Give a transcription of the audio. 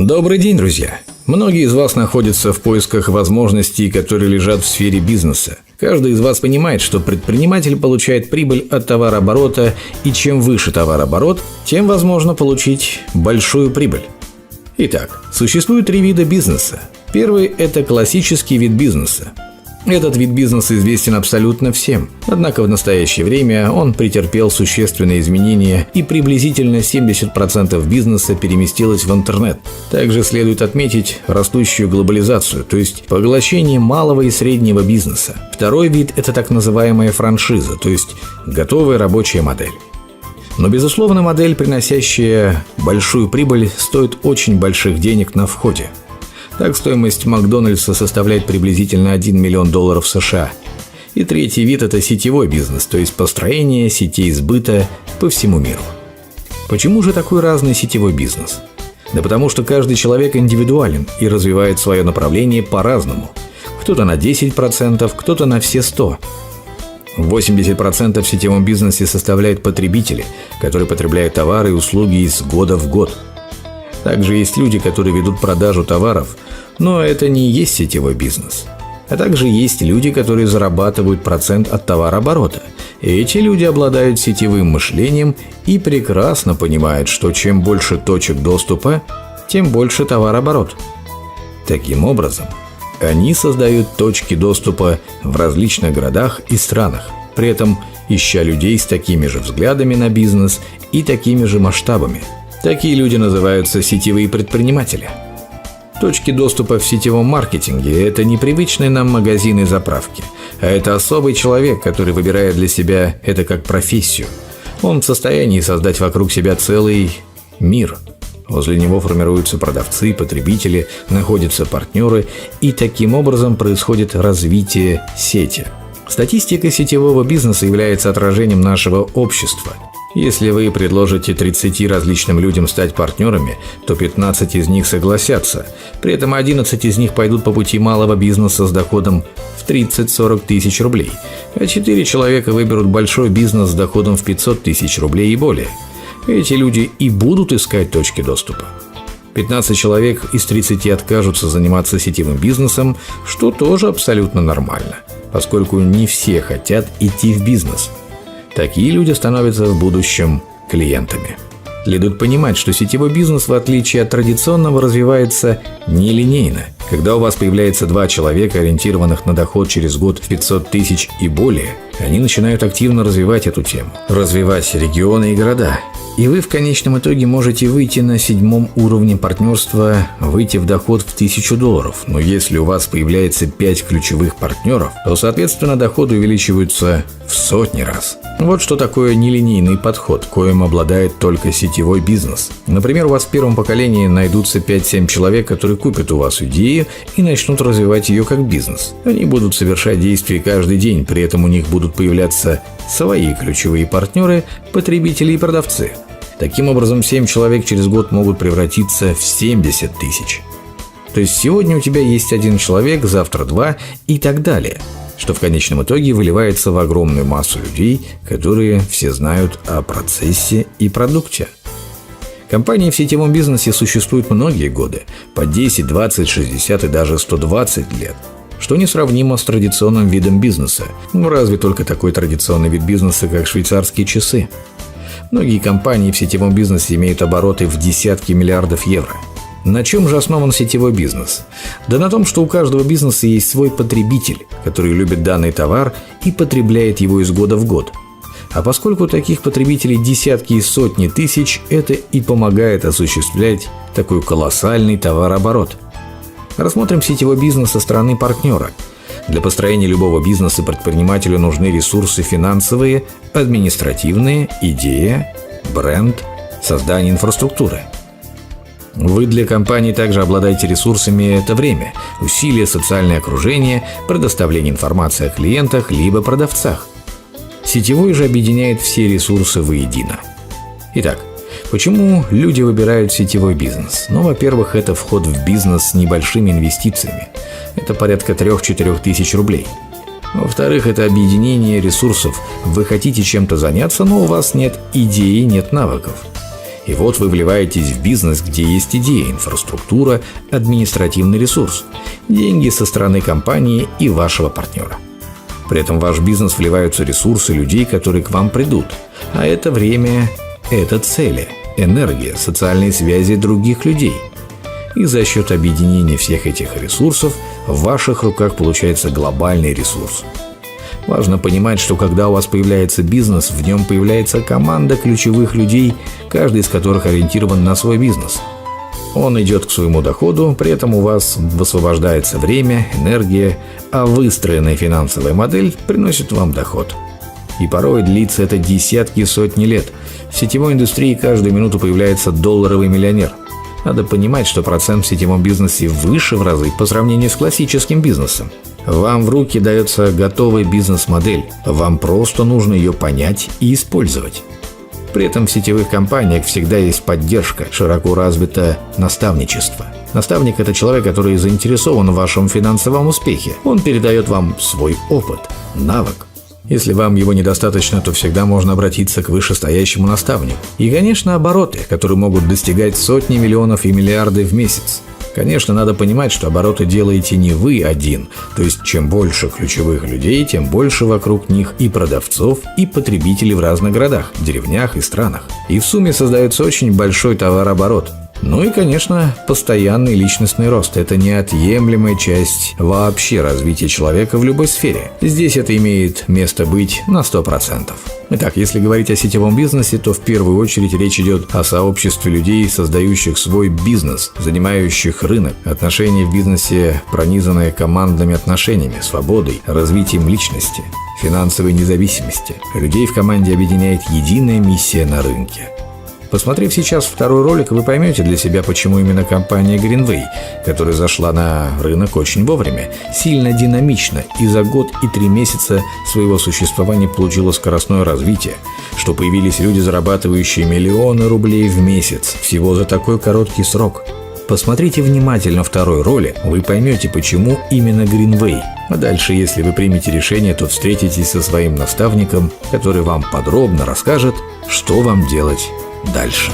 Добрый день, друзья! Многие из вас находятся в поисках возможностей, которые лежат в сфере бизнеса. Каждый из вас понимает, что предприниматель получает прибыль от товарооборота, и чем выше товарооборот, тем возможно получить большую прибыль. Итак, существует три вида бизнеса. Первый – это классический вид бизнеса. Этот вид бизнеса известен абсолютно всем, однако в настоящее время он претерпел существенные изменения, и приблизительно 70% бизнеса переместилось в интернет. Также следует отметить растущую глобализацию, то есть поглощение малого и среднего бизнеса. Второй вид – это так называемая франшиза, то есть готовая рабочая модель. Но, безусловно, модель, приносящая большую прибыль, стоит очень больших денег на входе. Так, стоимость Макдональдса составляет приблизительно $1 миллион США. И третий вид – это сетевой бизнес, то есть построение сетей сбыта по всему миру. Почему же такой разный сетевой бизнес? Да потому что каждый человек индивидуален и развивает свое направление по-разному. Кто-то на 10%, кто-то на все 100%. 80% в сетевом бизнесе составляют потребители, которые потребляют товары и услуги из года в год. Также есть люди, которые ведут продажу товаров, но это не есть сетевой бизнес. А также есть люди, которые зарабатывают процент от товарооборота. И эти люди обладают сетевым мышлением и прекрасно понимают, что чем больше точек доступа, тем больше товарооборот. Таким образом, они создают точки доступа в различных городах и странах, при этом ища людей с такими же взглядами на бизнес и такими же масштабами. Такие люди называются сетевые предприниматели. Точки доступа в сетевом маркетинге – это не привычные нам магазины и заправки, а это особый человек, который выбирает для себя это как профессию. Он в состоянии создать вокруг себя целый мир. Возле него формируются продавцы, потребители, находятся партнеры, и таким образом происходит развитие сети. Статистика сетевого бизнеса является отражением нашего общества. Если вы предложите 30 различным людям стать партнерами, то 15 из них согласятся. При этом 11 из них пойдут по пути малого бизнеса с доходом в 30-40 тысяч рублей, а 4 человека выберут большой бизнес с доходом в 500 тысяч рублей и более. Эти люди и будут искать точки доступа. 15 человек из 30 откажутся заниматься сетевым бизнесом, что тоже абсолютно нормально, поскольку не все хотят идти в бизнес. Такие люди становятся в будущем клиентами. Следует понимать, что сетевой бизнес, в отличие от традиционного, развивается нелинейно. Когда у вас появляется 2 человека, ориентированных на доход через год в 500 тысяч и более, они начинают активно развивать эту тему, развивать регионы и города. И вы в конечном итоге можете выйти на 7-м уровне партнерства, выйти в доход в $1000. Но если у вас появляется 5 ключевых партнеров, то, соответственно, доходы увеличиваются в сотни раз. Вот что такое нелинейный подход, коим обладает только сетевой бизнес. Например, у вас в первом поколении найдутся 5-7 человек, которые купят у вас идею и начнут развивать ее как бизнес. Они будут совершать действия каждый день, при этом у них будут появляться свои ключевые партнеры, потребители и продавцы. Таким образом, 7 человек через год могут превратиться в 70 тысяч. То есть сегодня у тебя есть 1 человек, завтра 2 и так далее, что в конечном итоге выливается в огромную массу людей, которые все знают о процессе и продукте. Компании в сетевом бизнесе существуют многие годы, по 10, 20, 60 и даже 120 лет, что несравнимо с традиционным видом бизнеса. Разве только такой традиционный вид бизнеса, как швейцарские часы. Многие компании в сетевом бизнесе имеют обороты в десятки миллиардов евро. На чем же основан сетевой бизнес? Да на том, что у каждого бизнеса есть свой потребитель, который любит данный товар и потребляет его из года в год. А поскольку таких потребителей десятки и сотни тысяч, это и помогает осуществлять такой колоссальный товарооборот. Рассмотрим сетевой бизнес со стороны партнера. Для построения любого бизнеса предпринимателю нужны ресурсы финансовые, административные, идея, бренд, создание инфраструктуры. Вы для компании также обладаете ресурсами – это время, усилия, социальное окружение, предоставление информации о клиентах либо продавцах. Сетевой же объединяет все ресурсы воедино. Итак, почему люди выбирают сетевой бизнес? Ну, во-первых, это вход в бизнес с небольшими инвестициями. Это порядка 3-4 тысяч рублей. Во-вторых, это объединение ресурсов. Вы хотите чем-то заняться, но у вас нет идеи, нет навыков. И вот вы вливаетесь в бизнес, где есть идея, инфраструктура, административный ресурс, деньги со стороны компании и вашего партнера. При этом в ваш бизнес вливаются ресурсы людей, которые к вам придут. А это время, это цели, энергия, социальные связи других людей. И за счет объединения всех этих ресурсов в ваших руках получается глобальный ресурс. Важно понимать, что когда у вас появляется бизнес, в нем появляется команда ключевых людей, каждый из которых ориентирован на свой бизнес. Он идет к своему доходу, при этом у вас высвобождается время, энергия, а выстроенная финансовая модель приносит вам доход. И порой длится это десятки, сотни лет. В сетевой индустрии каждую минуту появляется долларовый миллионер. Надо понимать, что процент в сетевом бизнесе выше в разы по сравнению с классическим бизнесом. Вам в руки дается готовая бизнес-модель, вам просто нужно ее понять и использовать. При этом в сетевых компаниях всегда есть поддержка, широко развито наставничество. Наставник – это человек, который заинтересован в вашем финансовом успехе. Он передает вам свой опыт, навык. Если вам его недостаточно, то всегда можно обратиться к вышестоящему наставнику. И, конечно, обороты, которые могут достигать сотни миллионов и миллиарды в месяц. Конечно, надо понимать, что обороты делаете не вы один, то есть чем больше ключевых людей, тем больше вокруг них и продавцов, и потребителей в разных городах, деревнях и странах. И в сумме создается очень большой товарооборот. Ну и, конечно, постоянный личностный рост – это неотъемлемая часть вообще развития человека в любой сфере. Здесь это имеет место быть на 100%. Итак, если говорить о сетевом бизнесе, то в первую очередь речь идет о сообществе людей, создающих свой бизнес, занимающих рынок. Отношения в бизнесе пронизаны командными отношениями, свободой, развитием личности, финансовой независимости. Людей в команде объединяет единая миссия на рынке. Посмотрев сейчас второй ролик, вы поймете для себя, почему именно компания Greenway, которая зашла на рынок очень вовремя, сильно динамично и за год и 3 месяца своего существования получила скоростное развитие, что появились люди, зарабатывающие миллионы рублей в месяц всего за такой короткий срок. Посмотрите внимательно второй ролик, вы поймете, почему именно Greenway. А дальше, если вы примете решение, то встретитесь со своим наставником, который вам подробно расскажет, что вам делать дальше.